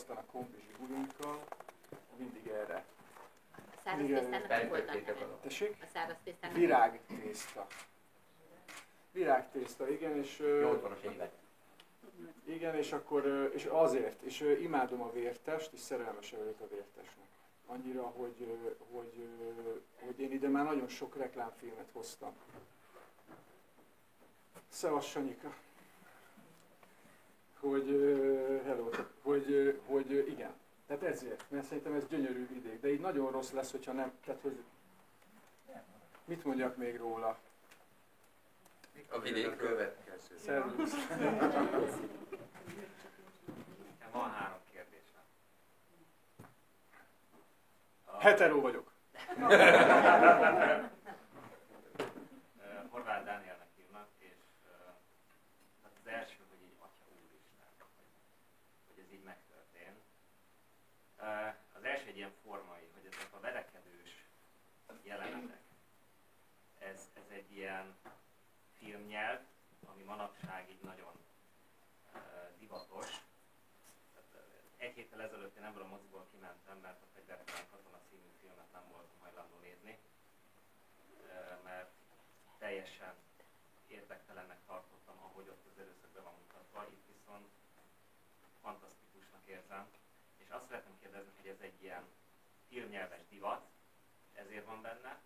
aztán a kombi zsigulinkkal, mindig erre. A száraz tésztának mi volt a neve? Tessék? A száraz tésztának? Virágtészta. Virágtészta, igen, és... Jó otthonos évet. Igen, és akkor, és azért, és imádom a vértest, és szerelmese vagyok a vértesnek. Annyira, hogy én ide már nagyon sok reklámfilmet hoztam. Szevasz, Sanyika! Hogy igen. Tehát ezért, mert szerintem ez gyönyörű vidék, de így nagyon rossz lesz, hogyha nem, tehát hogy... Mit mondjak még róla? A vidék következő. Szervusz! Van 3 kérdésem. Hetero vagyok. Horváth Dánielnek hívnak, és hát az első, hogy így Atya Úristen, hogy ez így megtörtént. Az első egy ilyen formai, hogy ezek a verekedős jelenetek, ez egy ilyen filmnyelv, ami manapság így nagyon divatos. Egy héttel ezelőtt én ebből a moziból kimentem, mert a Fegyvertelen Katona című filmet nem voltam hajlandó nézni, mert teljesen érdektelennek tartottam, ahogy ott az erőszak be van mutatva, itt viszont fantasztikusnak érzem. És azt szeretném kérdezni, hogy ez egy ilyen filmnyelves divat, ezért van benne,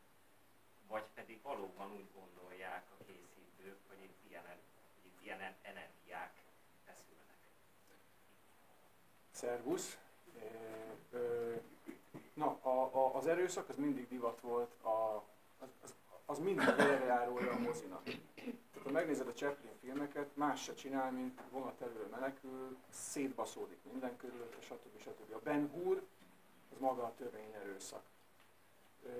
vagy pedig valóban úgy gondolják a készítők, hogy itt ilyen energiák feszülnek. Szervusz! Na, az erőszak az mindig divat volt, az mindig előjárója a mozinak. Tehát ha megnézed a Chaplin filmeket, más se csinál, mint vonat elől menekül, szétbaszódik minden körülötte, stb. A Ben Hur, az maga a törvényerőszak.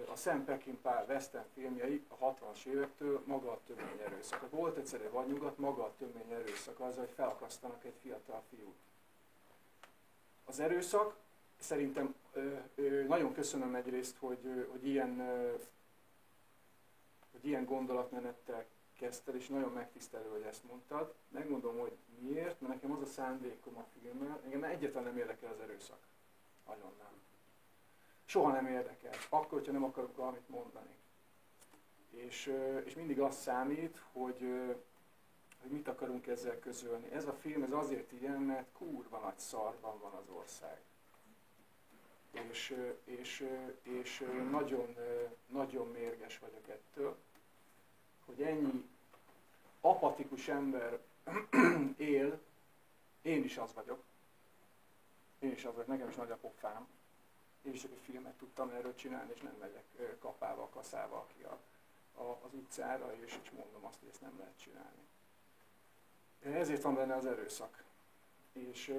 A Sam Peckinpah western filmjei a 60-as évektől maga a törvényerőszak. Volt egyszer egy vadnyugat, maga a törvényerőszak az, hogy felakasztanak egy fiatal fiút. Az erőszak, szerintem nagyon köszönöm egyrészt, hogy ilyen gondolatmenettel kezdted, és nagyon megtisztelő, hogy ezt mondtad. Megmondom, hogy miért, mert nekem az a szándékom a filmmel, engem egyáltalán nem érdekel az erőszak. Nagyon nem. Soha nem érdekel, akkor, hogyha nem akarok valamit mondani. És mindig az számít, hogy mit akarunk ezzel közölni. Ez a film ez azért ilyen, mert kurva nagy szarban van az ország. És nagyon, nagyon mérges vagyok ettől, hogy ennyi apatikus ember él, én is az vagyok, nekem is nagy a pofám. Én is csak egy filmet tudtam erről csinálni, és nem megyek kapával, kaszával ki az utcára, és mondom azt, hogy ezt nem lehet csinálni. Ezért van benne az erőszak. És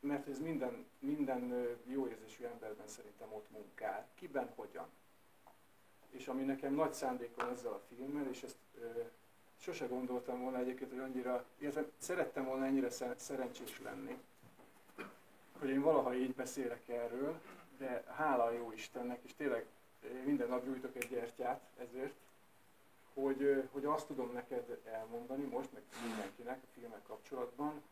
mert ez minden jó érzésű emberben szerintem ott munkál. Kiben, hogyan. És ami nekem nagy szándékom ezzel a filmmel, és ezt sose gondoltam volna egyébként, hogy annyira, illetve szerettem volna ennyire szerencsés lenni, hogy én valaha így beszélek erről, de hála a jó Istennek, és tényleg minden nap gyújtok egy gyertyát ezért, hogy azt tudom neked elmondani most, meg mindenkinek a filmek kapcsolatban,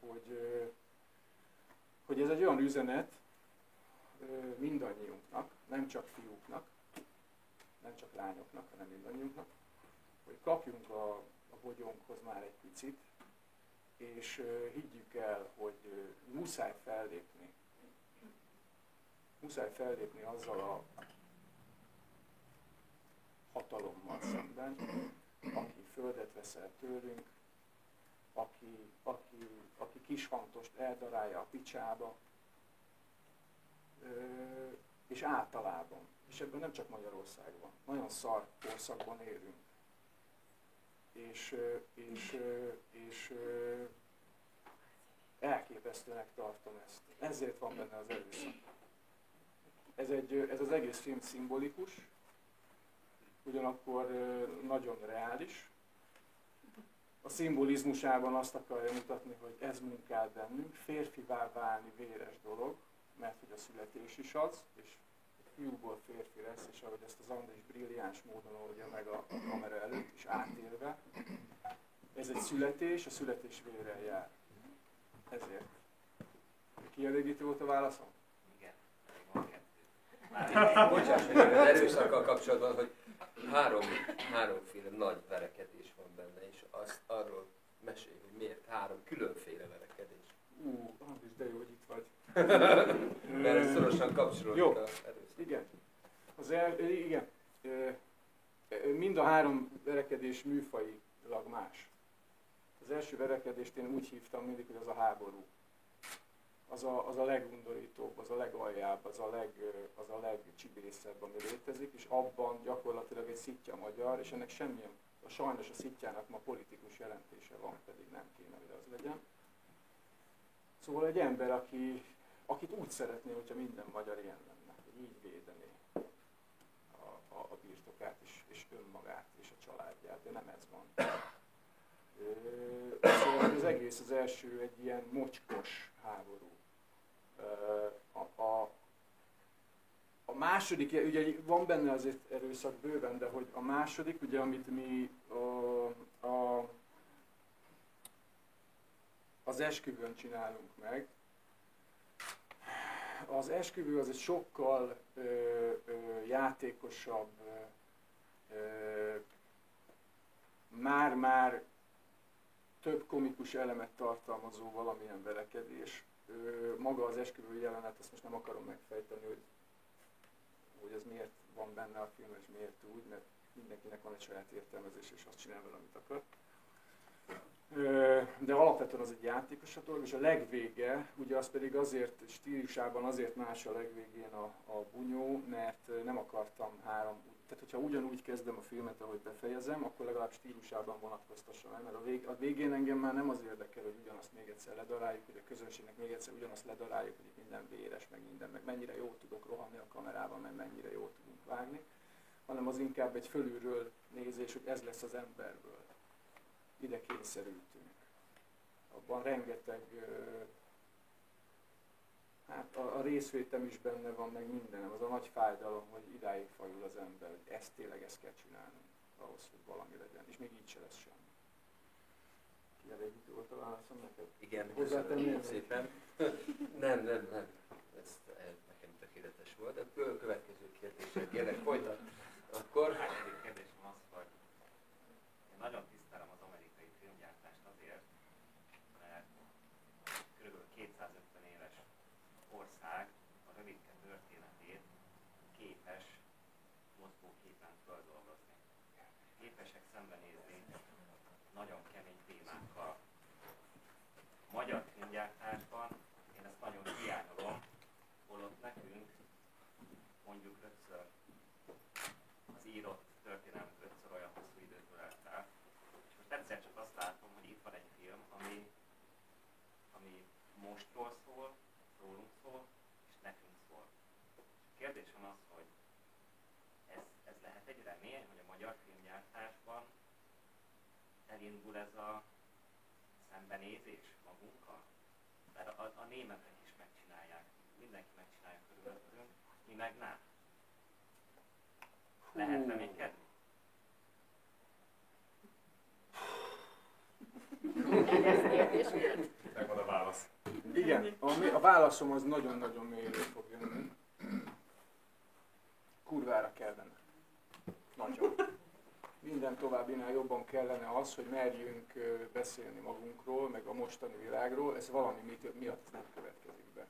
hogy ez egy olyan üzenet mindannyiunknak, nem csak fiúknak, nem csak lányoknak, hanem mindannyiunknak, hogy kapjunk a bogyónkhoz már egy picit, és higgyük el, hogy muszáj fellépni. Muszáj fellépni azzal a hatalommal szemben, aki földet vesz el tőlünk, aki Kisfantost eldarálja a picsába, és általában, és ebben nem csak Magyarországban, nagyon szar korszakban élünk. És elképesztőnek tartom ezt. Ezért van benne az erőszak. Ez az egész film szimbolikus, ugyanakkor nagyon reális. A szimbolizmusában azt akarja mutatni, hogy ez munkál bennünk, férfivá válni véres dolog, mert hogy a születés is az, és fiúból férfi lesz, és ahogy ezt az Andris brilliáns módon oldja meg a kamera előtt is átélve. Ez egy születés, a születés vérrel jár. Ezért. Kielégítő volt a válaszom? Igen, még van kettő. Bocsáss meg, az erőszakkal kapcsolatban, hogy háromféle nagy verekedés van benne, és arról mesélj, hogy miért három különféle verekedés. Andris, de jó, hogy itt vagy. Mert ez szorosan kapcsolódik Jó. az erőszak. Igen. Igen. Mind a három verekedés műfajilag más. Az első verekedést én úgy hívtam mindig, hogy az a háború. Az a legundorítóbb, az a legaljább, az a legcsibészebb, ami létezik, és abban gyakorlatilag egy szitja magyar, és ennek semmilyen, sajnos a szitjának ma politikus jelentése van, pedig nem kéne, hogy az legyen. Szóval egy ember, akit úgy szeretné, hogyha minden magyar ilyen lenne, hogy így védené a birtokát és önmagát és a családját, de nem ez van. Szóval az egész az első egy ilyen mocskos háború. A második, ugye van benne azért erőszak bőven, de hogy a második, ugye amit mi az esküvőn csinálunk meg, az esküvő az egy sokkal játékosabb, már több komikus elemet tartalmazó valamilyen verekedés. Maga az esküvő jelenet, azt most nem akarom megfejteni, hogy ez miért van benne a film, és miért úgy, mert mindenkinek van egy saját értelmezés, és azt csinál vele, amit akar. De alapvetően az egy játékos dolog, és a legvége, ugye az pedig azért, stílusában azért más a legvégén a bunyó, mert nem akartam tehát hogyha ugyanúgy kezdem a filmet, ahogy befejezem, akkor legalább stílusában vonatkoztassam el, mert a végén engem már nem az érdekel, hogy ugyanazt még egyszer ledaráljuk, hogy a közönségnek még egyszer ugyanazt ledaráljuk, hogy itt minden véres, meg mennyire jól tudok rohanni a kamerában, meg mennyire jól tudunk vágni, hanem az inkább egy fölülről nézés, hogy ez lesz az emberből. Ide kényszerültünk. Abban rengeteg, hát a részvétem is benne van, meg mindenem. Az a nagy fájdalom, hogy idáig fajul az ember, hogy ezt kell csinálni ahhoz, hogy valami legyen. És még így se lesz semmi. Kielégítő volt a válaszom neked? Igen, köszönöm szépen. Nem. Ez nekem tökéletes volt. A következő kérdéssel kérlek folytat. Akkor... A második kérdésem az, hogy én nagyon tisztelem az amerikai filmgyártást azért, mert kb. 250 éves ország a rövidke történetét képes mozgóképen földolgozni. Képesek szembenézni nagyon kemény témákkal. A magyar filmgyártásban én ezt nagyon hiányolom, holott nekünk mondjuk ötször az írott történelmünk ötször olyan hosszú időt ölelt el. És most egyszer csak azt látom, hogy itt van egy film, ami mostról szól, rólunk szól, és nekünk szól. És a kérdésem az, hogy ez lehet egy remény, hogy a magyar filmgyártásban elindul ez a szembenézés magunkkal? Mert a németek is megcsinálják, mindenki megcsinálja körülöttünk, mi meg nem. Lehet reménykedni? Megvan a válasz. Igen, a válaszom az nagyon-nagyon mélyre fog jönni. Kurvára kellene. Nagyon. Minden továbbinál jobban kellene az, hogy merjünk beszélni magunkról, meg a mostani világról, ez valami miatt nem következik be.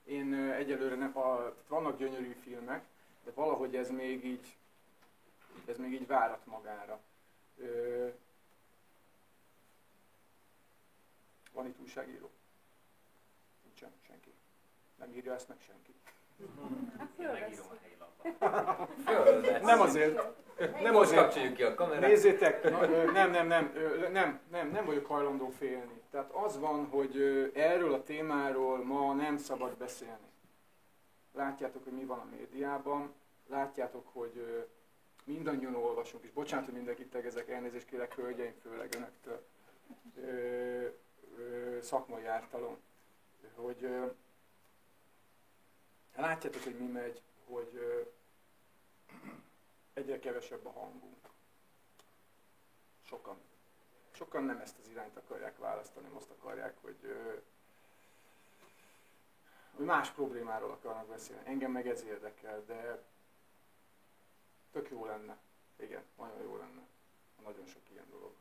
Én egyelőre nem, vannak gyönyörű filmek, de valahogy ez még így várat magára. Van itt újságíró? Nincsen senki. Nem írja ezt meg senki. Én megírom a helyi lapban. Nem azért. Nem Most azért. kapcsoljuk ki a kamerát. Nézzétek, nem vagyok hajlandó félni. Tehát az van, hogy erről a témáról ma nem szabad beszélni. Látjátok, hogy mi van a médiában, látjátok, hogy mindannyian olvasunk, és bocsánat, hogy mindenkit tegezek, elnézést kérek, hölgyeim, főleg önöktől, szakmai ártalom, hogy látjátok, hogy mi megy, hogy egyre kevesebb a hangunk. Sokan nem ezt az irányt akarják választani, azt akarják, hogy más problémáról akarnak beszélni. Engem meg ez érdekel, de tök jó lenne. Igen, nagyon jó lenne, ha nagyon sok ilyen dolog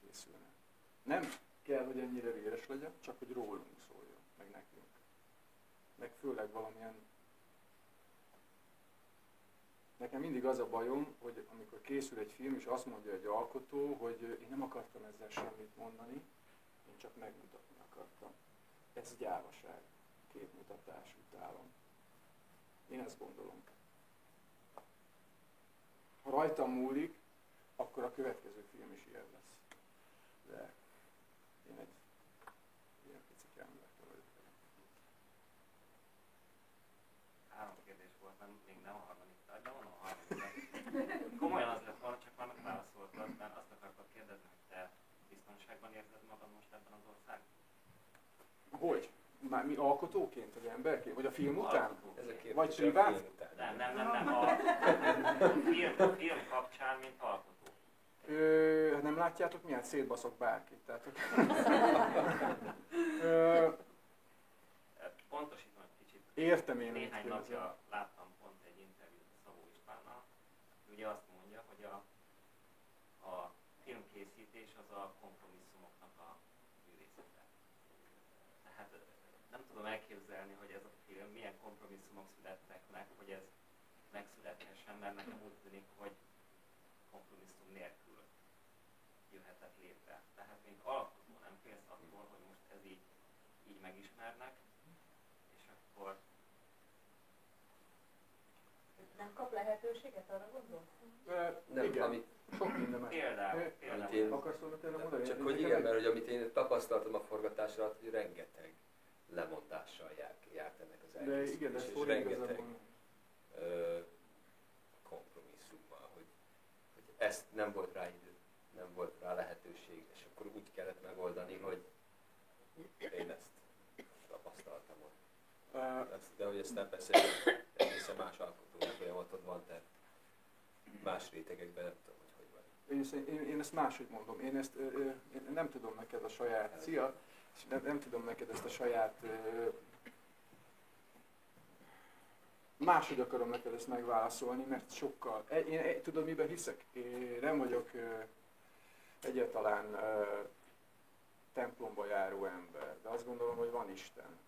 készülne. Nem kell, hogy ennyire véres legyen, csak hogy rólunk szóljon, meg nekünk. Meg főleg valamilyen... Nekem mindig az a bajom, hogy amikor készül egy film, és azt mondja egy alkotó, hogy én nem akartam ezzel semmit mondani, én csak megmutatni akartam. Ez gyávaság, képmutatás, utálom. Én ezt gondolom. Ha rajtam múlik, akkor a következő film is ilyen lesz. De én egy ilyen picit ember vagyok. 3 kérdés volt, még nem a harmadik, de van a harmadik. Komolyan az lett volna, csak már megválaszoltad, mert azt akartad kérdezni, hogy te biztonságban érzed magad most ebben az országban? Hogy? Már mi alkotóként, vagy emberként? Vagy a film után? Ez a kérdés Vagy a privát? film után. Nem. A film kapcsán, mint alkotó. Hát nem látjátok, milyen szétbaszok bárkit. Tehát, Pontosítom egy kicsit. értem én. Néhány mit napja láttam pont egy interjút Szabó Istvánnal. Ugye azt mondja, hogy a filmkészítés az a kompromisszumoknak a művészete. Tehát nem tudom elképzelni, hogy ez a film milyen kompromisszumok születtek meg, hogy ez megszülethessen, mert nekem úgy tűnik, hogy kompromisszum nélkül jöhetett létre. Tehát mint alkotó nem félsz attól, hogy most ez így megismernek, és akkor... Nem kap lehetőséget, arra gondolsz? Nem, igen, amit, sok minden meg. Például. én- Akarsz valamit erre mondani? csak hogy igen, mert hogy amit én tapasztaltam a forgatás alatt, hogy rengeteg lemondással járt ennek az De igen, de elkészítés, ez és fordít rengeteg igazából. kompromisszummal, hogy ezt nem volt rá idő, nem volt rá lehetőség, és akkor úgy kellett megoldani, hogy én ezt tapasztaltam ott. De hogy aztán persze egészen más alkotói folyamatod van, tehát más rétegekben nem tudom, hogy van. Én ezt máshogy mondom. Én nem tudom neked a saját... Szia! Nem tudom neked ezt a saját... Máshogy akarom neked ezt megválaszolni, mert sokkal... Tudod, miben hiszek? Én nem vagyok egyáltalán templomba járó ember, de azt gondolom, hogy van Isten.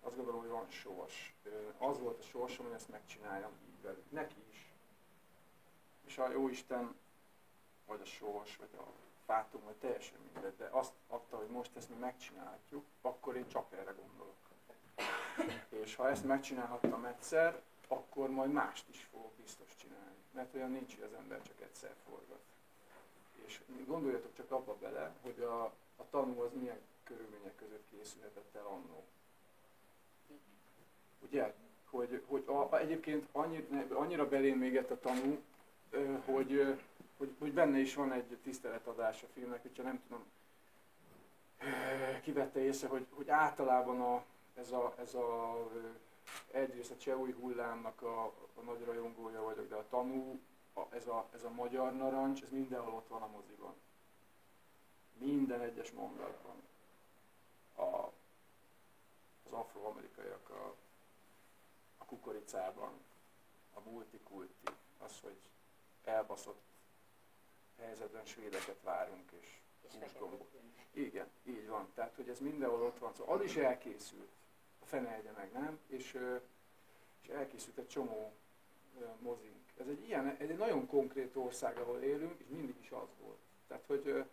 Azt gondolom, hogy van sors. Az volt a sorsom, hogy ezt megcsináljam így velük. Neki is. És a Jóisten, vagy a sors, vagy a fátum, vagy teljesen mindegy, de azt adta, hogy most ezt mi megcsinálhatjuk, akkor én csak erre gondolok. És ha ezt megcsinálhattam egyszer, akkor majd mást is fogok biztos csinálni. Mert olyan nincs, hogy az ember csak egyszer forgat. És gondoljatok csak abba bele, hogy a tanú az milyen körülmények között készülhetett el annó. Ugye? Hogy egyébként annyira belém égett a tanú, hogy benne is van egy tiszteletadás a filmnek, hogyha nem tudom, kivette észre, hogy általában egyrészt a cseh új hullámnak a nagy rajongója vagyok, de a tanú, ez a magyar narancs, ez mindenhol ott van a moziban. Minden egyes mondatban. Az afroamerikaiak a kukoricában, a multikulti, az, hogy elbaszott helyzetben svédeket várunk, és húsgombot. Igen, így van. Tehát, hogy ez mindenhol ott van. Szóval az is elkészült. A fene egye meg, nem? És elkészült egy csomó mozink. Ez egy nagyon konkrét ország, ahol élünk, és mindig is az volt. Tehát, hogy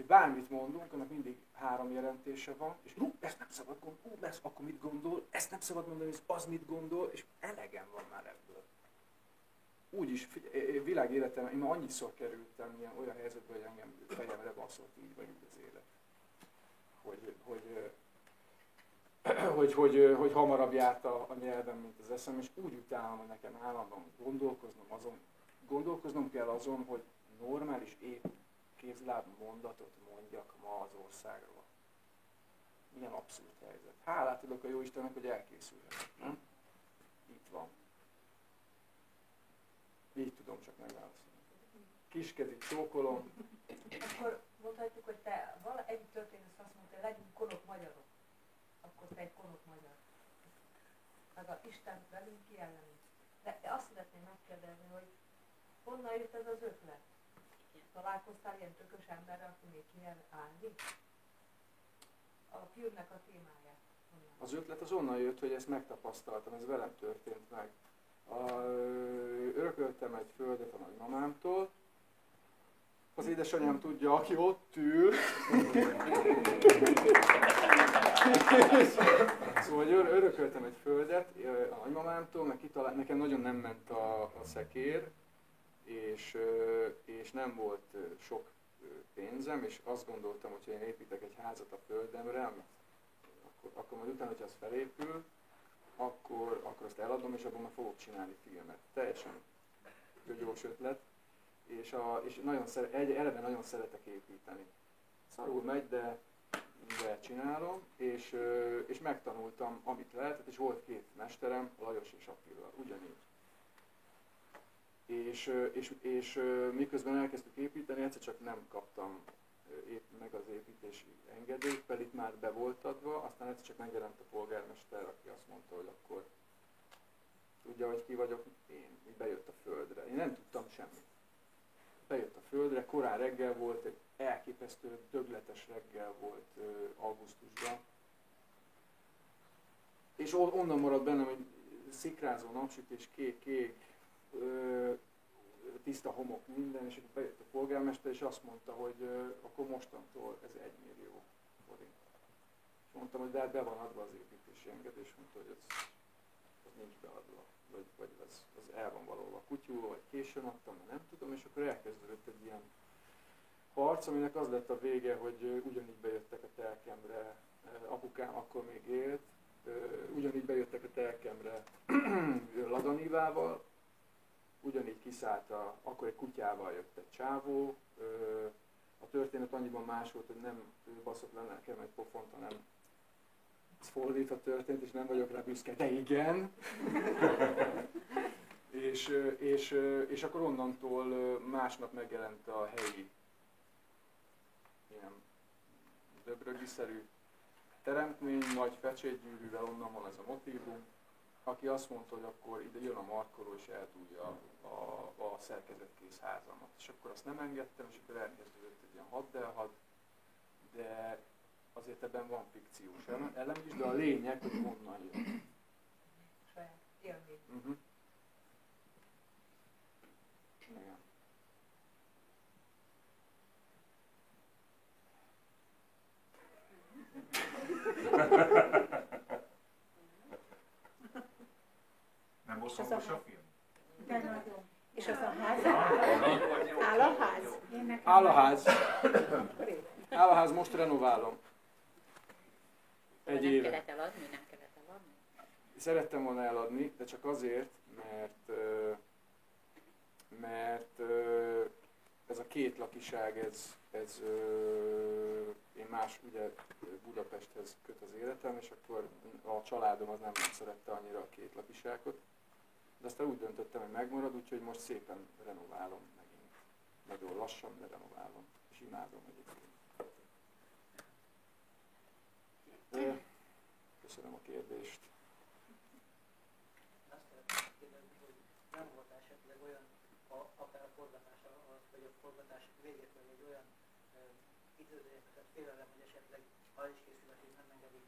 bármit mondunk, annak mindig 3 jelentése van, és ezt nem szabad gondolni, ezt akkor mit gondol, ezt nem szabad mondani, ez az mit gondol, és elegem van már ebből. Úgyis, világéletemben, én már annyiszor kerültem olyan helyzetbe, hogy engem fejemre baszott így vagy úgy az élet. Hogy hamarabb járt a nyelvem, mint az eszem, és úgy utálom, hogy nekem állandóan gondolkoznom kell azon, hogy normális épp kézláb mondatot mondjak ma az országról. Milyen abszurd helyzet. Hálát adok a Jóistennek, hogy elkészülhet. Nem? Itt van. Így tudom csak megválaszolni. Kiskezit csókolom. Akkor mondhatjuk, hogy te egyik történész azt mondta, hogy legyünk konok magyarok. Akkor te egy konok magyar. meg a Isten velünk ki ellenünk. De azt szeretném megkérdezni, hogy honnan jött ez az ötlet? Találkoztál ilyen tökös emberrel, aki még kiel állni? A filmnek a témáját. Honnan? Az ötlet az onnan jött, hogy ezt megtapasztaltam, ez velem történt meg. Örököltem egy földet a nagymamámtól. Az édesanyám tudja, aki ott ül. Szóval örököltem egy földet a nagymamámtól, meg nekem nagyon nem ment a szekér, és nem volt sok pénzem, és azt gondoltam, hogy én építek egy házat a földemre, akkor majd utána, hogyha az felépül, akkor azt eladom, és abban már fogok csinálni filmet. Teljesen gyors ötlet. És eleve nagyon szeretek építeni. Szarul megy, de csinálom, és megtanultam, amit lehetett, és volt két mesterem, Lajos és Attila, ugyanígy. És miközben elkezdtük építeni, egyszer csak nem kaptam meg az építési engedélyt, pedig már be volt adva, aztán egyszer csak megjelent a polgármester, aki azt mondta, hogy akkor tudja, hogy ki vagyok, én bejött a földre. Én nem tudtam semmit. Bejött a földre, korán reggel volt, egy elképesztő, dögletes reggel volt augusztusban. És onnan maradt bennem, hogy szikrázó napsütés, kék, tiszta homok, minden, és akkor bejött a polgármester, és azt mondta, hogy akkor mostantól ez 1 millió forint. És mondtam, hogy de hát be van adva az építési engedély, és mondta, hogy ez nincs beadva, vagy az el van valahol a kutyul, vagy későn adtam, de nem tudom, és akkor elkezdődött egy ilyen harc, aminek az lett a vége, hogy ugyanígy bejöttek a telkemre, apukám akkor még élt, ugyanígy bejöttek a telkemre Ladanivával, ugyanígy kiszállt, akkor egy kutyával jött egy csávó. A történet annyiban más volt, hogy nem baszott le nekem egy pofont, hanem ez fordítva történt, és nem vagyok rá büszke, de igen. és akkor onnantól másnap megjelent a helyi ilyen döbrögi-szerű teremtmény, nagy fecsétgyűrűvel, onnan van ez a motívum, aki azt mondta, hogy akkor ide jön a markoló és eldúlja a szerkezetkész házamat. És akkor azt nem engedtem, és akkor elkezdődött egy ilyen haddelhad, de azért ebben van fikciós elem is, de a lényeg, hogy honnan jön. Saját élmény. Igen. Nem bosszantós a film? De nagyon. És az a ház? Áll a ház? Áll a ház. Áll a ház, most renoválom. Egy Nem éve. kellett eladni, nem kellett eladni. Szerettem volna eladni, de csak azért, mert ez a két lakiság, én más, ugye Budapesthez köt az életem, és akkor a családom az nem szerette annyira a két lakiságot. De aztán úgy döntöttem, hogy megmarad, úgyhogy most szépen renoválom megint. Nagyon lassan, de renoválom. És imádom egyébként. Köszönöm a kérdést. Azt szeretném kérdezni, hogy nem volt esetleg olyan, akár a forgatás alatt, vagy a forgatás végét, vagy egy olyan időzőjelentett félelem, hogy esetleg ha is készül a film, nem engedik.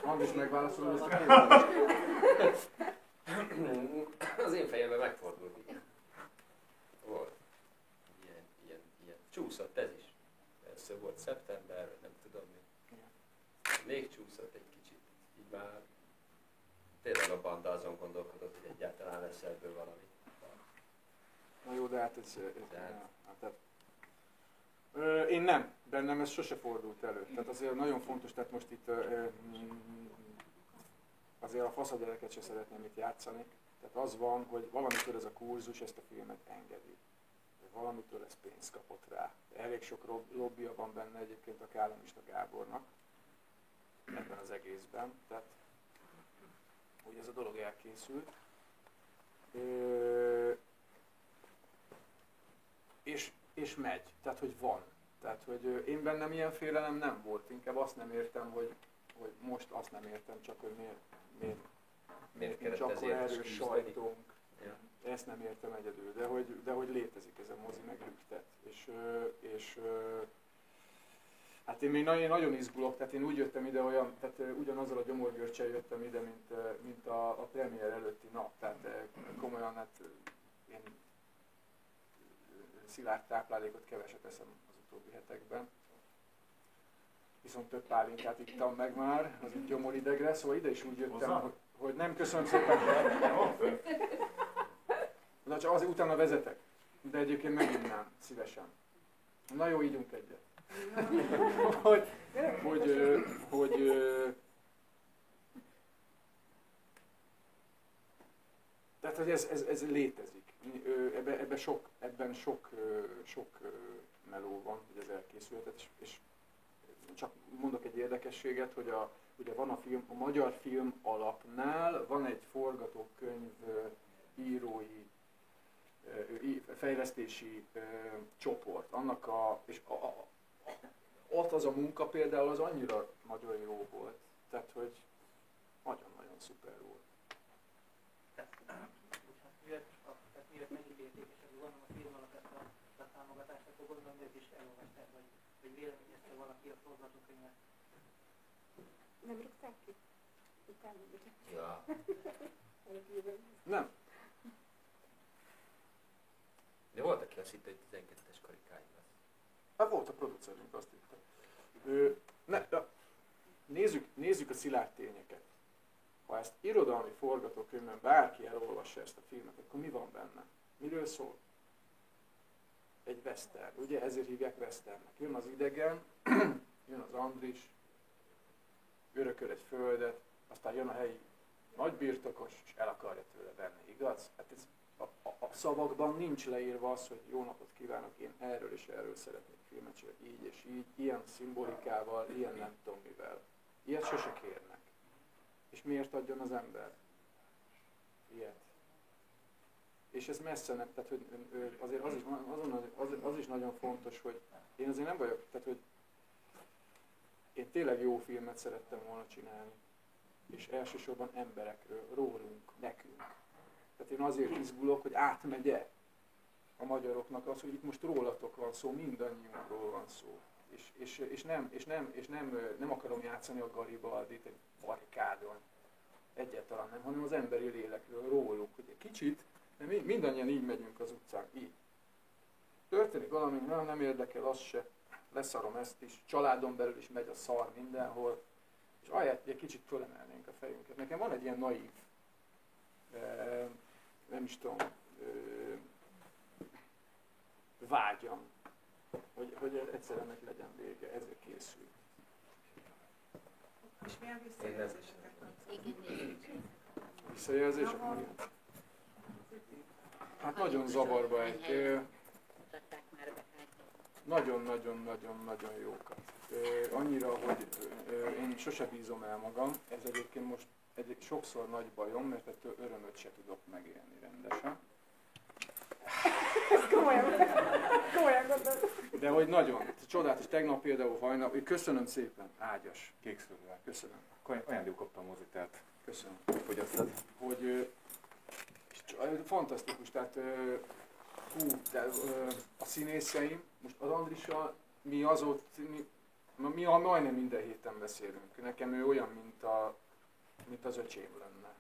Andris, megválaszolod ezt a kérdést? Az én fejemben megfordult. Volt. Ilyen. Csúszott ez is. Először volt szeptember, nem tudom mi. Még csúszott egy kicsit. Így már tényleg a banda azon gondolkodott, hogy egyáltalán lesz ebből valami. Na jó, de hát én nem. Bennem ez sose fordult elő. Tehát azért nagyon fontos, tehát most itt azért a faszagyereket se szeretném itt játszani. Tehát az van, hogy valamitől ez a kurzus ezt a filmet engedi. Valamitől ez pénzt kapott rá. Elég sok lobbija van benne egyébként a Kállamista Gábornak ebben az egészben. Tehát, hogy ez a dolog elkészült. És megy. Tehát, hogy van. Tehát, hogy én bennem ilyen félelem nem volt. Inkább azt nem értem, hogy hogy most azt nem értem csak, hogy miért Miért kellett csak akkor ezért erős küzdeni? sajtónk. Ja. Ezt nem értem egyedül, de hogy létezik ez a mozi, meg rüktet. És hát én még nagyon izgulok, tehát én úgy jöttem ide tehát ugyanazzal a gyomorgörcsel jöttem ide, mint a premier előtti nap. Tehát komolyan, hát én szilárd táplálékot keveset eszem az utóbbi hetekben. Viszont több pálinkát ittam meg már, az így gyomoridegre, szóval ide is úgy jöttem, hogy nem, köszönöm szépen. De csak azért utána vezetek, de egyébként meginnám szívesen. Na jó, ígyunk egyet. Tehát, hogy ez létezik. Ebben sok meló van, hogy ez elkészült. És csak mondok egy érdekességet, hogy ugye van a magyar film alapnál van egy forgatókönyv írói fejlesztési csoport. Ott az a munka például az annyira nagyon jó volt. Tehát, hogy nagyon-nagyon szuper volt. Miért megítélték, és akkor gondolom a film alatt ezt a támogatást, akkor gondolom ők is elolvasták, vagy véleményezte valaki a forgatókönyvet. Nem rúgták ki? Utána Ja. Nem. De volt, aki azt hitte, hogy 12-es karikány lesz. Hát volt a producerünk, azt hitte. Nézzük a szilárd tényeket. Ha ezt irodalmi forgatókönyvben bárki elolvassa ezt a filmet, akkor mi van benne? Miről szól? Egy western, ugye? Ezért hívják westernnek. Jön az idegen, jön az Andris, örököl egy földet, aztán jön a helyi nagybirtokos, és el akarja tőle venni, igaz? Hát ez a szavakban nincs leírva az, hogy jó napot kívánok, én erről és erről szeretnék filmet csinálni, így és így, ilyen szimbolikával, ilyen nem tudom mivel. Ilyet sose kérnek. És miért adjon az ember ilyet? És ez messze nem, tehát hogy azért az is nagyon fontos, hogy én azért nem vagyok, tehát hogy én tényleg jó filmet szerettem volna csinálni, és elsősorban emberekről, rólunk, nekünk. Tehát én azért izgulok, hogy átmegye a magyaroknak az, hogy itt most rólatok van szó, mindannyiunkról van szó. És nem akarom játszani a Garibaldit egy barikádon. Egyáltalán nem, hanem az emberi lélekről, rólunk. Hogy egy kicsit, de mindannyian így megyünk az utcán, így. Történik valami, nem érdekel, az se. Leszarom ezt is, családon belül is megy a szar mindenhol. És ahelyett egy kicsit fölemelnénk a fejünket. Nekem van egy ilyen naív, nem is tudom, vágyam, hogy egyszer ennek legyen vége, ezért készül. És milyen visszajelzéseket Visszajelzések? Hát nagyon zavarba ejtél. Nagyon-nagyon-nagyon-nagyon jókat. Annyira, hogy én sose bízom el magam, ez egyébként most sokszor nagy bajom, mert ettől örömöt se tudok megélni rendesen. Ez komolyan gondolom. De hogy nagyon, csodálatos, tegnap például hajnal, köszönöm szépen, ágyas, Kékszőrűvel. köszönöm. Ajándékoztam a mozitát. Köszönöm. Fogyattad? Hogy fantasztikus, tehát a színészeim, most az Andrissal mi majdnem minden héten beszélünk. Nekem ő olyan, mint az öcsém lenne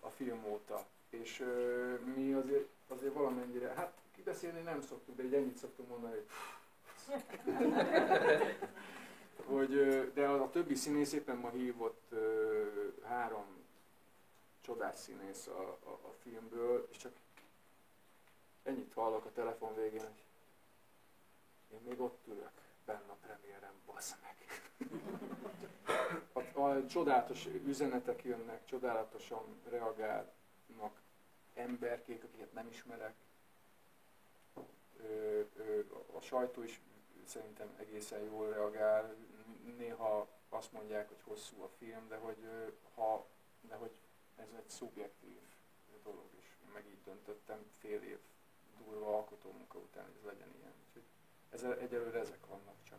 a film óta. És mi azért valamennyire, hát kibeszélni nem szoktuk, de így ennyit szoktunk mondani, de a többi színész éppen ma hívott 3 csodás színész a filmből, és csak ennyit hallok a telefon végén, hogy én még ott ülök benne a premiéren, bassz meg. A csodálatos üzenetek jönnek, csodálatosan reagálnak emberkék, akiket nem ismerek. A sajtó is szerintem egészen jól reagál. Néha azt mondják, hogy hosszú a film, de hogy ez egy szubjektív dolog is. Meg így döntöttem fél év durva alkotómunka után, hogy ez legyen ilyen. Úgyhogy egyelőre ezek vannak csak.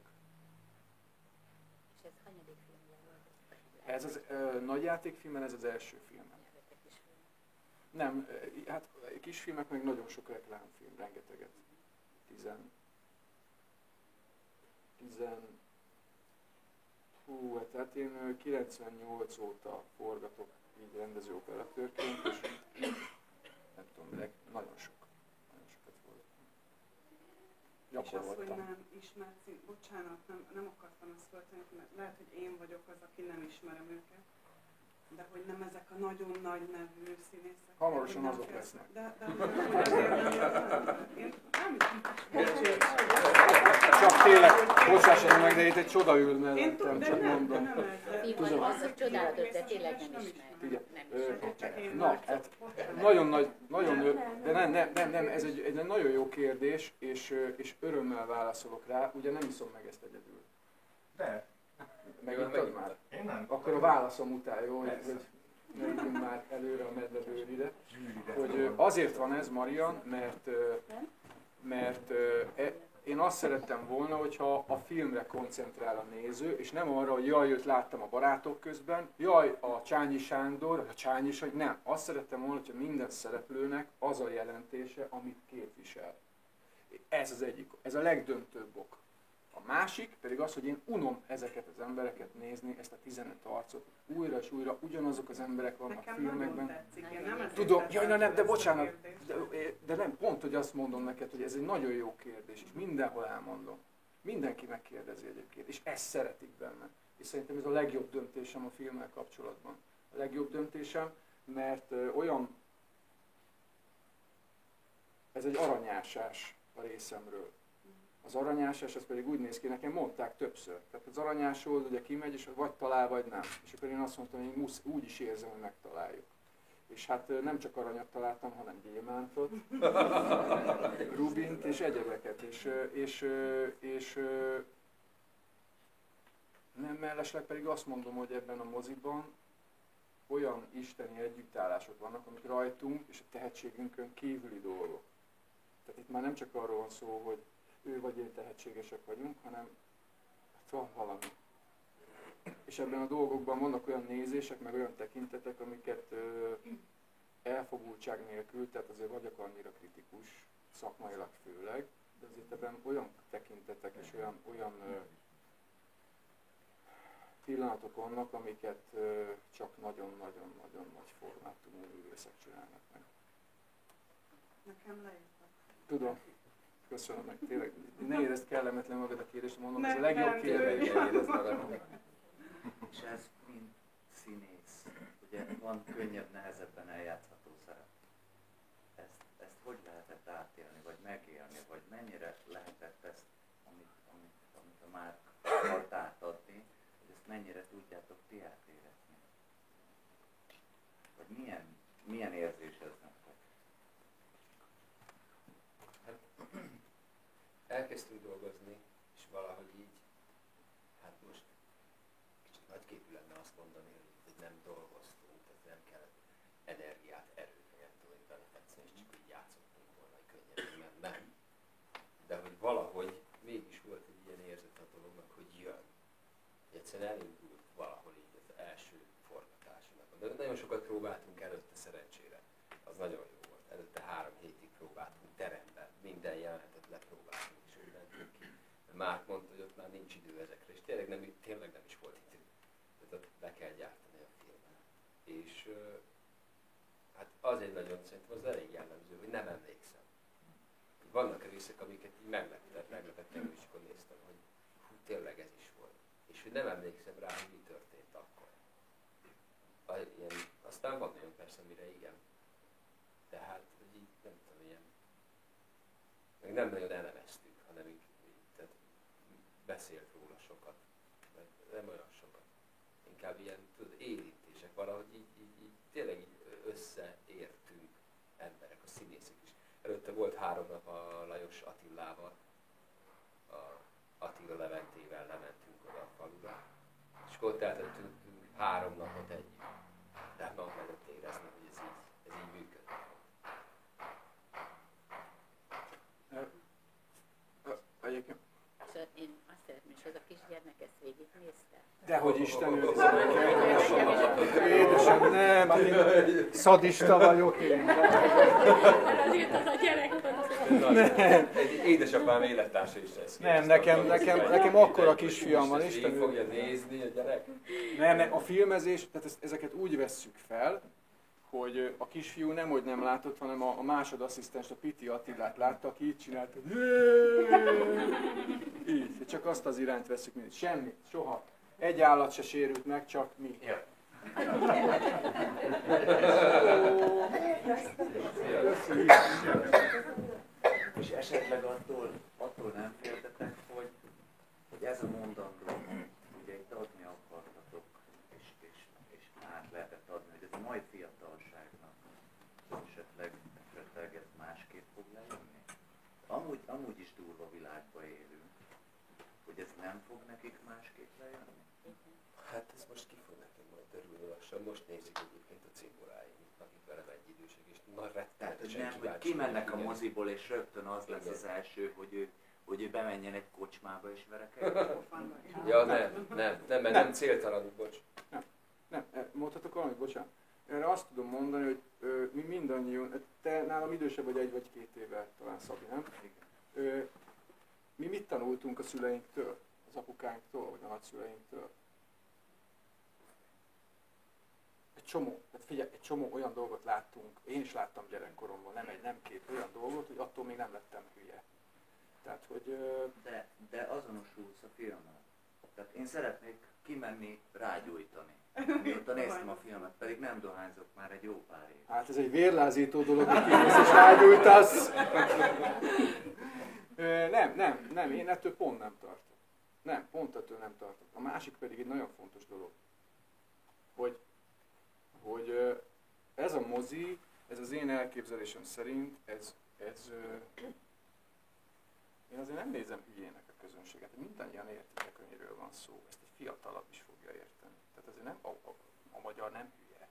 És ez hanyadik filmje volt? Ez az nagyjátékfilmen, ez az első filmem. Nem, hát kisfilmek meg nagyon sok reklámfilm, rengeteget. 10. Hú, hát én 98 óta forgatok így rendező operatőrként, és nem tudom, de nagyon sokat forgatom. És az, hogy nem ismersz, bocsánat, nem akartam ezt föltenni, mert lehet, hogy én vagyok az, aki nem ismerem őket, de hogy nem ezek a nagyon nagy nevű színészek. Hamarosan azok lesznek. De hogy azért nem, én nem Csak tényleg, bocsássanak meg, de itt egy csoda ül mellettem, csak mondom. Tudom. Az, hogy csodálatos, de tényleg nem ismerem. Na, hát nagyon nagy, de nem, ez egy nagyon jó kérdés, és örömmel válaszolok rá, ugye nem iszom meg ezt egyedül. De. Megittad már? Én nem. Akkor a válaszom után, jó, hogy ne vigyünk már előre a medvebőrire. Hogy azért van ez, Marian, mert én azt szerettem volna, hogyha a filmre koncentrál a néző, és nem arra, hogy jaj, őt láttam a Barátok közben, jaj, a Csányi Sándor, a Csányi Sándor, nem. Azt szerettem volna, hogyha minden szereplőnek az a jelentése, amit képvisel. Ez az egyik, ez a legdöntőbb ok. A másik pedig az, hogy én unom ezeket az embereket nézni, ezt a 15 arcot, újra és újra, ugyanazok az emberek vannak nekem filmekben. Tetszik, én nem tudom, jaj, nem, de bocsánat, de nem, pont, hogy azt mondom neked, hogy ez egy nagyon jó kérdés, és mindenhol elmondom. Mindenki megkérdezi egyébként, és ezt szeretik benne. És szerintem ez a legjobb döntésem a filmmel kapcsolatban. A legjobb döntésem, mert ez egy aranyásás a részemről. Az aranyásás, az pedig úgy néz ki, nekem mondták többször. Tehát az aranyásról ugye kimegy, és vagy talál, vagy nem. És akkor én azt mondtam, hogy én úgy is érzem, hogy megtaláljuk. És hát nem csak aranyat találtam, hanem gyémántot, rubint és egyebeket. És nem mellesleg pedig azt mondom, hogy ebben a moziban olyan isteni együttállások vannak, amik rajtunk és a tehetségünkön kívüli dolgok. Tehát itt már nem csak arról van szó, hogy ő vagy én tehetségesek vagyunk, hanem hát van valami. És ebben a dolgokban vannak olyan nézések, meg olyan tekintetek, amiket elfogultság nélkül, tehát azért vagyok annyira kritikus, szakmailag főleg, de azért ebben olyan tekintetek és olyan pillanatok vannak, amiket csak nagyon-nagyon-nagyon nagy formátumú művészek csinálnak meg. Nekem leírtak. Tudom. Köszönöm meg, tényleg. Ne érezd kellemetlen magad a kérdést, mondom, ez a legjobb kérdés. És ez mind színész. Ugye van könnyebb, nehezebben eljátszható szerep. Ezt hogy lehetett átélni, vagy megélni, vagy mennyire lehetett ezt, amit a Márk akart átadni, hogy ezt mennyire tudjátok ti átérezni? Vagy milyen érzés ez nektek? Elkezdtünk dolgozni, és valahogy így, hát most kicsit nagyképű lenne azt mondani, hogy nem dolgoztunk, tehát nem kellett energiát, erőt, nem tudom, hogy belefetszeni, és csak így játszottunk volna, hogy könnyebben, mert nem. De hogy valahogy mégis volt egy ilyen érzet a dolognak, hogy jön. Egyszerűen elindult valahol így az első forgatásunknak. De nagyon sokat próbáltunk előtte szerencsére. Az nagyon jó volt. Előtte 3 hétig próbáltunk teremben, minden jelenetet lepróbáltunk. Márk mondta, hogy ott már nincs idő ezekre, és tényleg nem is volt idő. Tehát ott be kell gyártani a filmet. És hát az egy nagyon, szerintem az elég jellemző, hogy nem emlékszem. Vannak részek, amiket így meglepett engem, és akkor néztem, hogy hú, tényleg ez is volt. És hogy nem emlékszem rá, hogy mi történt akkor. Aztán van olyan persze, amire igen. Tehát, hogy így nem tudom, ilyen, meg nem nagyon elemeztük, hanem így beszélt róla sokat, mert nem olyan sokat. Inkább ilyen érintések, valahogy így tényleg így összeértünk emberek, a színészek is. Előtte volt 3 nap a Lajos Attilával, a Attila Leventével lementünk oda a falura, és ott eltettünk 3 napot együtt. Tehát meg lehetett érezni, hogy ez így működik. Én azt szeretném, és az a kisgyermek ezt végignézte. Dehogy Isten édesem, nem, szadista vagyok én. Azért az a gyerek Egy édesapám élettársa is lesz. Nem, nekem akkora kisfiam van, Isten. Így fogja nézni a gyerek? Nem, a filmezés, tehát ezeket úgy vesszük fel, hogy a kisfiú nemhogy nem látott, hanem a másodasszisztens, a Piti Attilát látta, aki így csinálta. Így, csak azt az irányt veszük mindig. Semmi, soha. Egy állat se sérült meg, csak mi. Ja. És esetleg attól nem féltetek, hogy ez a mondandó, ugye itt adni akartatok, és át lehetett adni, hogy ez a mai fiatalságnak esetleg ez másképp fog lejönni. Amúgy is durva világba élünk, hogy ez nem fog nekik másképp lejönni. Hát ez most ki fog nekem majd derülni lassan. Most nézik egyébként a cimboráim, akik velem egyidőség, és nagy rettenetesen nem, hogy kimennek a moziból, és rögtön az lesz az első, hogy ő bemenjen egy kocsmába és verekedjen. Ja, mert nem céltalanul, bocs. Nem, mondhatok valamit, bocsánat. Erre azt tudom mondani, hogy mi mindannyian, te nálam idősebb vagy 1 vagy 2 évvel, talán Szabi, nem? Mi mit tanultunk a szüleinktől, az apukánktól, vagy a nagyszüleinktől? Egy csomó olyan dolgot láttunk, én is láttam gyerekkoromban, nem 2 olyan dolgot, hogy attól még nem lettem hülye. Tehát, hogy... De azonosulsz a filmmel. Tehát én szeretnék kimenni rágyújtani. Mióta néztem a filmet, pedig nem dohányzok már egy jó pár év. Hát ez egy vérlázító dolog, hogy kimész és rágyújtasz. Nem, én ettől pont nem tartok. Nem, pont ettől nem tartok. A másik pedig egy nagyon fontos dolog, hogy ez a mozi, ez az én elképzelésem szerint, én azért nem nézem hülyének a közönséget. Mindannyian értitek, hogy miről van szó. Ezt egy fiatalabb is fogja érteni. Tehát azért nem, a magyar nem hülye.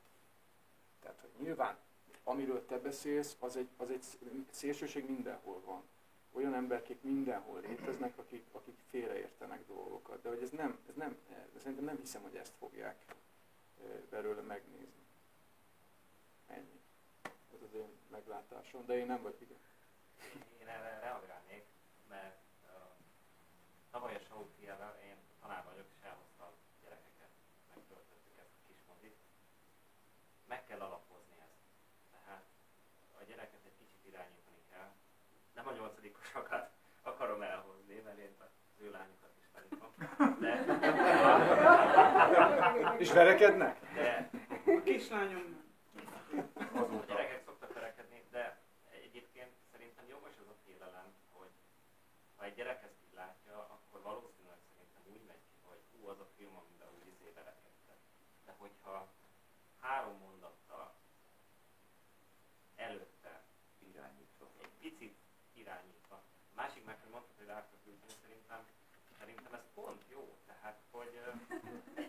Tehát, hogy nyilván, amiről te beszélsz, az egy szélsőség mindenhol van. Olyan emberkék mindenhol léteznek, akik félreértenek dolgokat. De hogy szerintem nem hiszem, hogy ezt fogják belőle megnézni. Ennyi. Ez az én meglátásom, de én nem vagyok igen. Én erre reagálnék, mert tavaly a Saútiával én tanár vagyok, és elhoztam gyerekeket, megtöltöttük ezt a kis mozit. Meg kell alapozni ezt. Tehát a gyereket egy kicsit irányítani kell. Nem a 8-osokat akarom elhozni, mert én az ő lányokat is tanítom. És verekednek? De A kislányom nem. a gyerekek szoktak verekedni, de egyébként szerintem jogos az a félelem, hogy ha egy gyerek ezt így látja, akkor valószínűleg szerintem úgy megy ki, hogy az a film, amiben úgy verekedtek. De hogyha 3 mondattal előtte Irányítva. egy picit irányítva. A másik meg, hogy mondtad, hogy rá kell ülteni, szerintem ez pont jó. Tehát, hogy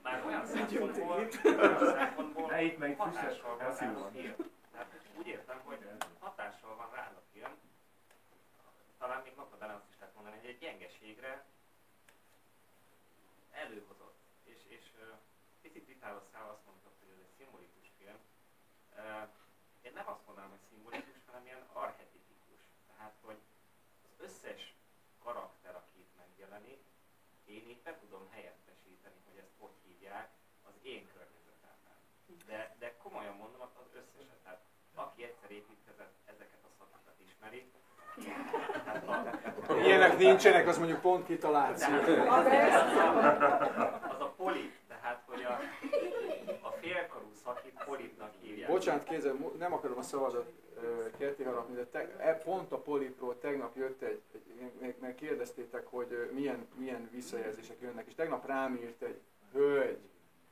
már olyan szempontból hatással van rá a film. Tehát úgy értem, hogy hatással van rá a film. Talán még napod ellen azt is lehet mondani, hogy egy gyengeségre előhozott. És picit vitához száll azt mondtad, hogy ez egy szimbolikus film. Én nem azt mondanám, hogy szimbolikus, hanem ilyen archetipikus. Tehát, hogy az összes karakter, aki itt megjelenik, én itt be tudom helyettesíteni, hogy ezt hogy hívják az én környezetemben. De komolyan mondom, az összeset. Tehát aki egyszer építkezett, ezeket a szakokat ismeri. Ilyenek nincsenek, az mondjuk pont kitaláció. Az a polip, tehát hogy a félkarú szakit polipnak hívják. Bocsánat, kézzel, nem akarom a szavadat ketté harapni, de pont a polipról tegnap jött meg kérdeztétek, hogy milyen visszajelzések jönnek, és tegnap rám írt egy hölgy,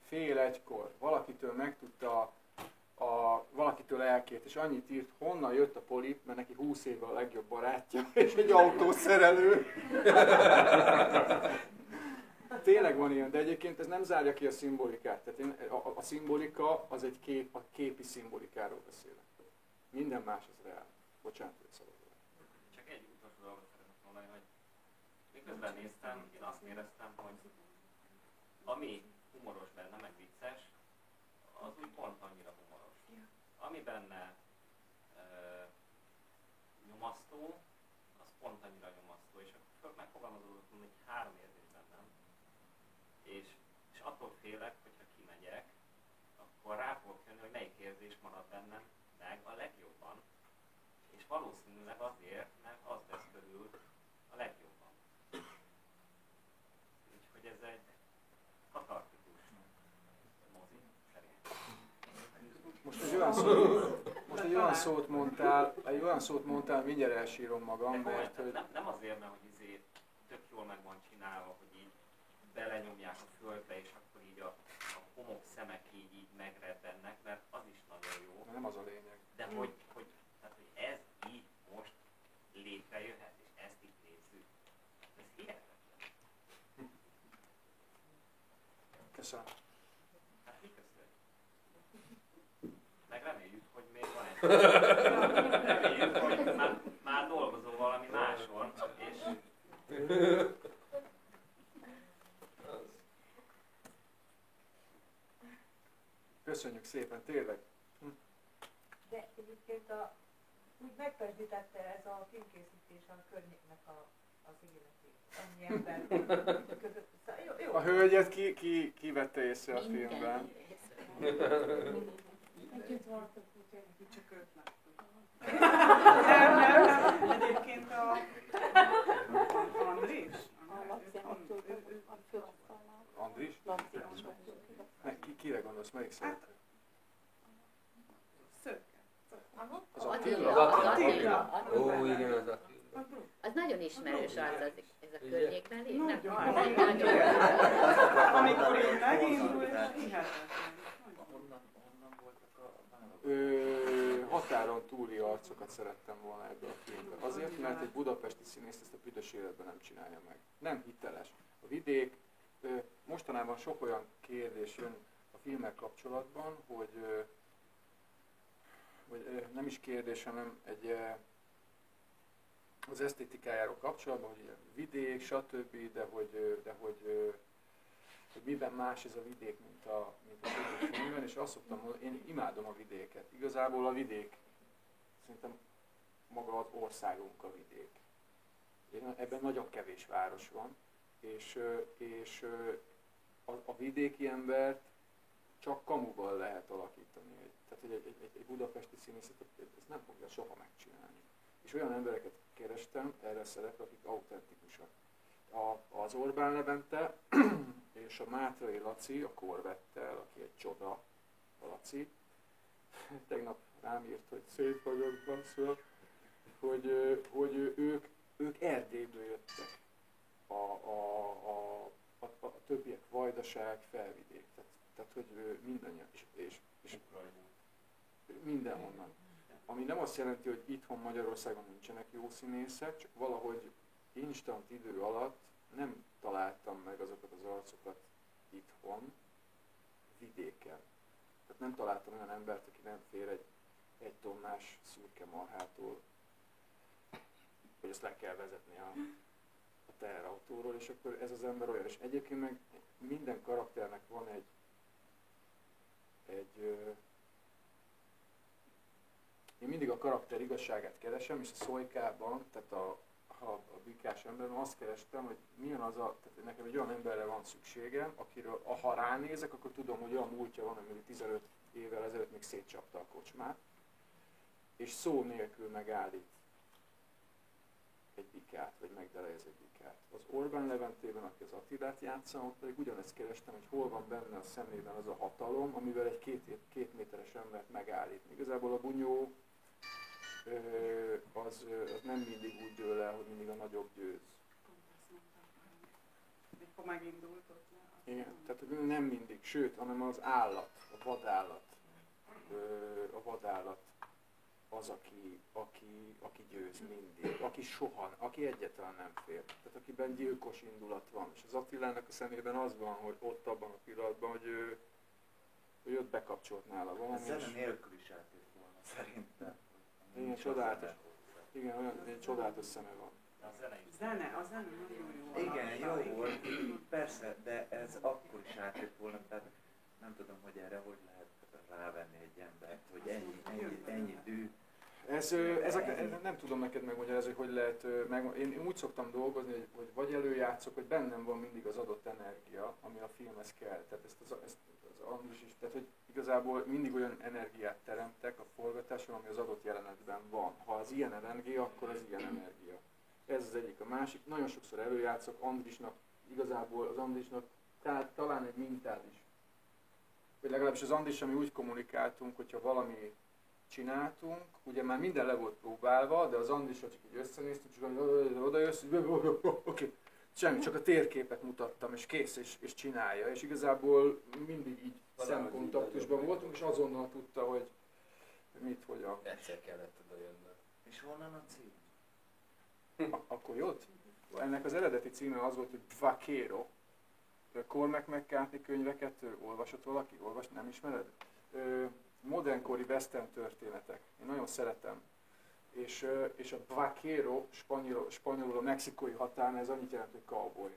fél 1-kor, valakitől megtudta, valakitől elkért, és annyit írt, honnan jött a polip, mert neki 20 éve a legjobb barátja, és egy autószerelő. Tényleg van ilyen, de egyébként ez nem zárja ki a szimbolikát. Tehát a szimbolika az egy kép, a képi szimbolikáról beszélek. Minden más az reál. Bocsánat, hogy szabadul. Csak egy utolsó dolgot szeretnék mondani, hogy miközben néztem, én azt éreztem, hogy ami humoros benne, meg vicces, az úgy pont annyira humoros. Ami benne nyomasztó, az pont annyira nyomasztó, és akkor megfogalmazódott, hogy 3 érzés bennem, és attól félek, hogyha kimegyek, akkor rá fogok jönni, hogy melyik érzés marad bennem meg a legjobban, és valószínűleg azért, mert az lesz körül a legjobban. Úgyhogy ez egy katartikus mozi szerintem. Most egy olyan szót mondtál, mindjárt elsírom magam, mert hogy... Nem azért, mert hogy tök jól meg van csinálva, hogy így belenyomják a földbe, és akkor így a homok szemek így megrebbennek, mert az is nagyon jó. Nem az a lényeg. De hogy ez így most létrejöhet, és ezt itt nézzük. Ez hihetetlen. Köszönöm. Hát mi köszönjük. Meg reméljük, hogy még van egy... Reméljük, hogy már dolgozol valami máson, és... Köszönjük szépen, tényleg. De egyébként úgy megperdítette ez a filmkészítés a környéknek az életét. Annyi ember között. Szóval jó. A hölgyet ki vette észre a filmben? Együtt voltak, úgyhogy csak őt láttuk. Nem. Egyébként a Andris? Andris? Kire gondolsz? Melyik szereplő? Szőke. Az Attila? Az Attila. Ó, igen, az Attila. Az nagyon ismerős arc ez a környékben. Nagyon. Amikor én megindul, és hihetetlen. Honnan voltak a határon túli arcokat szerettem volna ebből a filmben. Azért, mert egy budapesti színész ezt a büdös életben nem csinálja meg. Nem hiteles. A vidék, mostanában sok olyan kérdés jön a filmek kapcsolatban, hogy nem is kérdés, hanem az esztétikájáról kapcsolatban, hogy vidék, stb., de hogy miben más ez a vidék, mint a többi filmben, és azt szoktam mondani, én imádom a vidéket. Igazából a vidék, szerintem maga az országunk a vidék. Ebben nagyon kevés város van, és a vidéki embert csak kamuval lehet alakítani. Tehát, hogy egy budapesti színészet ezt nem fogja soha megcsinálni. És olyan embereket kerestem erre a szerepre, akik autentikusak. Az Orbán Levente és a Mátrai Laci, a Korvettel, aki egy csoda, a Laci, tegnap rám írt, hogy szép vagyok, basszol, hogy ők Erdélyből jöttek. A többiek Vajdaság, Felvidék. Tehát hogy mindannyian, és mindenhonnan. Ami nem azt jelenti, hogy itthon Magyarországon nincsenek jó színészek, csak valahogy instant idő alatt nem találtam meg azokat az arcokat itthon, vidéken. Tehát nem találtam olyan embert, aki nem fér egy tonnás szürke marhától, hogy ezt le kell vezetni a teherautóról, és akkor ez az ember olyan. És egyébként meg minden karakternek van én mindig a karakter igazságát keresem, és a Szolykában, tehát a bikás emberben azt kerestem, hogy milyen az tehát nekem egy olyan emberre van szükségem, akiről ha ránézek, akkor tudom, hogy olyan múltja van, ami 15 évvel ezelőtt még szétcsapta a kocsmát, és szó nélkül megállít egy bikát, vagy megdelejez egy bikát. Az Orbán Leventében, aki az Attilát játsza, ott pedig ugyanezt kerestem, hogy hol van benne a szemében az a hatalom, amivel egy 2 méteres embert megállít. Igazából a bunyó az nem mindig úgy dől el, hogy mindig a nagyobb győz. Mikor megindult ott le. Igen, tehát nem mindig, sőt, hanem az állat, a vadállat az, aki győz mindig, aki egyáltalán nem fél. Tehát akiben gyilkos indulat van. És az Attilának a szemében az van, hogy ott abban a pillanatban, hogy ő ott bekapcsolt nála valami. Zene nélkül is eltűnt volna szerintem. Igen, csodálatos. Igen, olyan csodálatos szeme van. A zene nagyon jó. Igen, jó volt, persze, de ez akkor is átjött volna, tehát nem tudom, hogy erre hogy lehet rávenni egy embert, hogy ennyi dű. Ez nem tudom neked megmagyarázni, hogy lehet, én úgy szoktam dolgozni, hogy vagy előjátszok, hogy bennem van mindig az adott energia, ami a filmhez kell. Tehát ezt az Andris is, tehát hogy igazából mindig olyan energiát teremtek a forgatáson, ami az adott jelenetben van. Ha az ilyen energia, akkor az ilyen energia. Ez az egyik. A másik, nagyon sokszor előjátszok Andrisnak, igazából az Andrisnak talán egy mintát is. Vagy legalábbis az Andris, mi úgy kommunikáltunk, hogyha valami csináltunk, ugye már minden le volt próbálva, de az Andrisra csak így összenéztünk, csak odajössz, oké. Semmi, csak a térképet mutattam, és kész, és csinálja. És igazából mindig így szemkontaktusban voltunk, és azonnal tudta, hogy mit, hogyan. Egyszer kellett oda jönnöm. És honnan a cím? Akkor jött? Ennek az eredeti címe az volt, hogy Vaquero. Cormac McCarthy könyveket olvasott valaki? Nem ismered? Modernkori western történetek. Én nagyon szeretem. És a Vaquero spanyolul a mexikói határon, ez annyit jelent, hogy cowboy.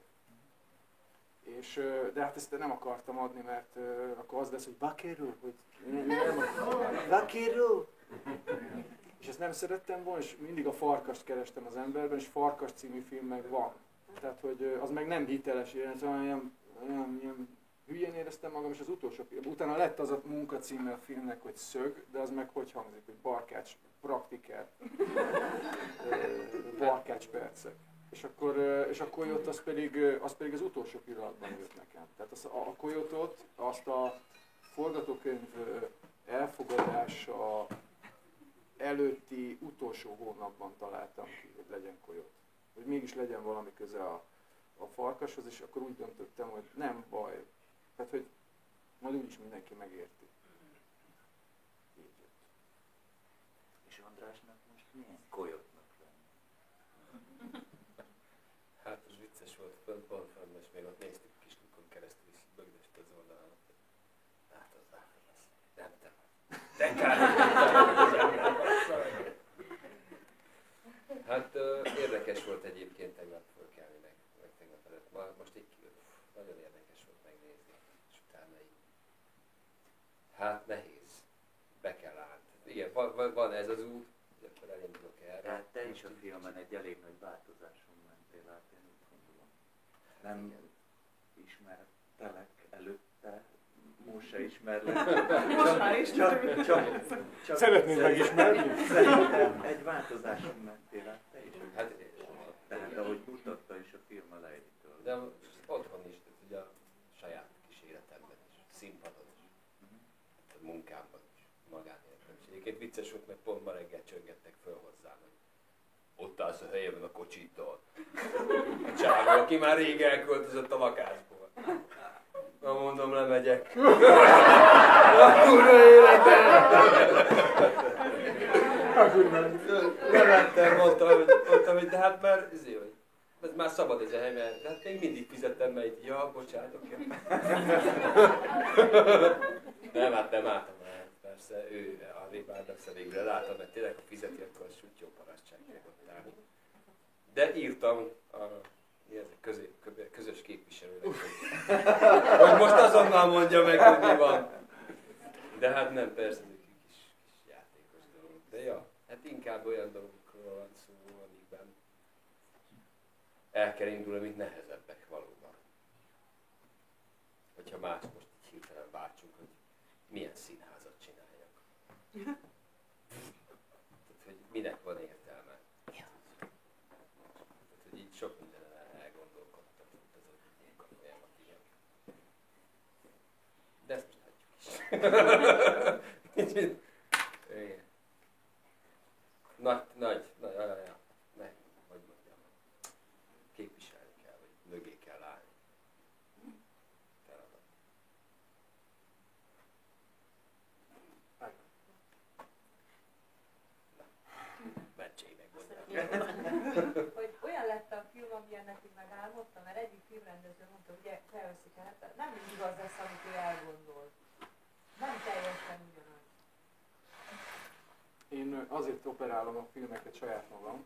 De hát ezt nem akartam adni, mert akkor az lesz, hogy Vaquero, hogy Vaquero. És ezt nem szerettem volna, és mindig a farkast kerestem az emberben, és Farkas című film meg van. Tehát, hogy az meg nem hiteles, ilyen hülyén éreztem magam, és az utolsó film. Utána lett az a munkacíme a filmnek, hogy Szög, de az meg hogy hangzik, hogy Barkács praktiker. Barkács percek. És akkor jött az pedig az utolsó pillanatban jött nekem. Tehát a Coyote-ot, azt a forgatókönyv elfogadása előtti utolsó hónapban találtam ki, hogy legyen Coyote. Hogy mégis legyen valami köze a farkashoz, és akkor úgy döntöttem, hogy nem baj. Tehát, hogy majd úgyis mindenki megérti. Így jött. És Andrásnak most milyen Coyote-nak lenni? Hát az vicces volt, pont és még ott néztük kis lukon keresztül, és bögdöst az oldalán. Hát az lesz. Nem te vagy. Te Hát érdekes volt egyébként tegnap fölkelni meg tegnap előtt. Most így nagyon érdekes volt megnézni, és utána így. Hát nehéz. Be kell állni. Igen, van ez az út, és akkor elindulok erre. Tehát te is a filmen egy elég nagy változáson mentél át, én úgy gondolom. Nem ismertelek előtte, most se ismerlek. Most már is csak szeretnéd megismerni? Szerintem egy változáson mentél át, te is. Hát, tehát ahogy mutatta is a film elejétől. de otthon is, tehát ugye a saját kis életemben is, színpadon is, a munkámban is, magánéletemben is. Egyébként vicces volt, mert pont ma reggel csöngettek föl hozzám, hogy ott állsz a helyemben a kocsiddal. A csávó, aki már rég elköltözött a lakásból. Na mondom, lemegyek. A kurva életem! Lementem, mondtam, hogy de hát már, ez már szabad ez a hely, mert hát még mindig fizettem, mert így, ja, bocsánat, oké. Nem, hát nem álltam el, persze, ő arrébb álltak végre látom, mert tényleg, ha fizeti, akkor az sutyó parasztság ott állni. De írtam a közös képviselőnek, hogy most azonnal mondja meg, hogy mi van. De hát nem, persze, ez egy kis játékos dolog. De ja, hát inkább olyan dolgokról van szó, amikben el kell indulni, mint nehezebbek valóban. Hogyha más most így hirtelen váltsunk, hogy milyen színházat csináljak. Tehát, hogy minek van értelme. Tehát, hogy így sok minden elgondolkodtam, ez a folyamat, igen. De ezt most hagyjuk is. Igen. Hogy mondjam, képviselni kell, vagy mögé kell állni. Feladat. Na, mentség megmondani. Hogy olyan lett a film, amilyen nekünk megálmodta, mert egyik filmrendező mondta, ugye felveszik el, hát nem mindig az lesz, amit ő elgondol. Nem teljesen ugyanaz. Én azért operálom a filmeket saját magam,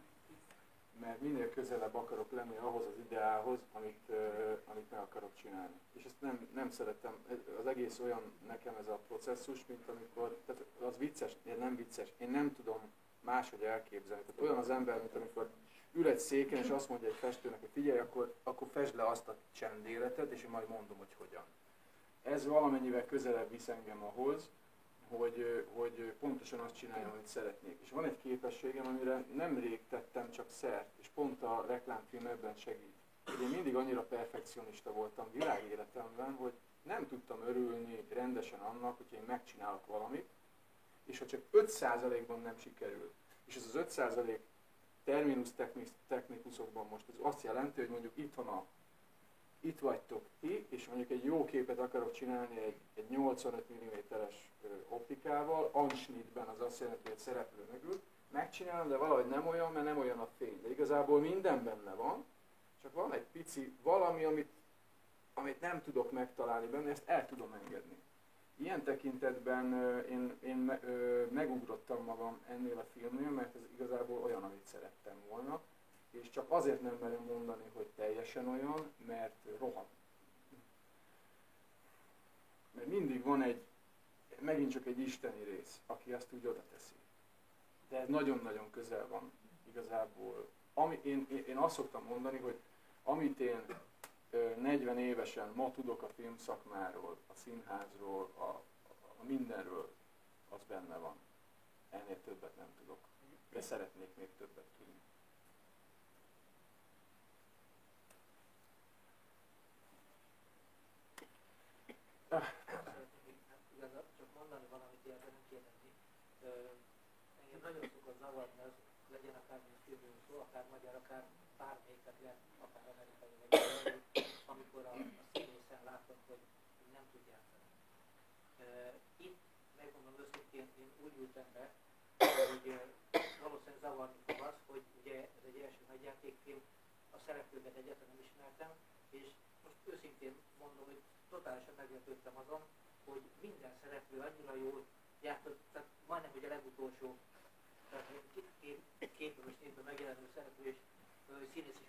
mert minél közelebb akarok lenni ahhoz az ideához, amit meg akarok csinálni. És ezt nem szeretem, az egész olyan nekem ez a processzus, mint amikor, tehát az vicces, nem vicces, én nem tudom máshogy elképzelni. Tehát olyan az ember, mint amikor ül egy széken, és azt mondja egy festőnek, hogy figyelj, akkor fesd le azt a csendéletet, és én majd mondom, hogy hogyan. Ez valamennyivel közelebb visz engem ahhoz, hogy pontosan azt csináljam, amit szeretnék. És van egy képességem, amire nemrég tettem csak szert, és pont a reklámfilm ebben segít. Én mindig annyira perfekcionista voltam világéletemben, hogy nem tudtam örülni rendesen annak, hogyha én megcsinálok valamit, és ha csak 5%-ban nem sikerül. És ez az 5% terminus technicusokban most ez azt jelenti, hogy mondjuk itt vagytok ti, és mondjuk egy jó képet akarok csinálni egy 85 mm-es optikával, Anschnittben az azt jelenti, hogy egy szereplő mögül, megcsinálom, de valahogy nem olyan, mert nem olyan a fény. De igazából minden benne van, csak van egy pici valami, amit nem tudok megtalálni benne, ezt el tudom engedni. Ilyen tekintetben én megugrottam magam ennél a filmnél, mert ez igazából olyan, amit szerettem volna. És csak azért nem merem mondani, hogy teljesen olyan, mert roham. Mert mindig van megint csak egy isteni rész, aki ezt úgy oda teszi. De ez nagyon-nagyon közel van igazából. Én azt szoktam mondani, hogy amit én 40 évesen ma tudok a filmszakmáról, a színházról, a mindenről, az benne van. Ennél többet nem tudok, de szeretnék még többet tudni. Igazából csak mondani valamit, illetve nem kérdezni. Engem nagyon szokott zavarni, az legyen akár filmről szó, akár magyar, akár bármelyik, tehát akár amerikai, vagy amikor a színészen látom, hogy nem tud játszani. Itt, megmondom őszintén, én úgy ültem be, hogy valószínűleg zavarni fog az, hogy ugye ez egy első nagyjátékfilm, a szereplőket egyáltalán nem ismertem, és most őszintén mondom, hogy totálisan meglepődtem azon, hogy minden szereplő annyira jól játszott, tehát majdnem, hogy a legutolsó, tehát két évben megjelenő szereplő és színész is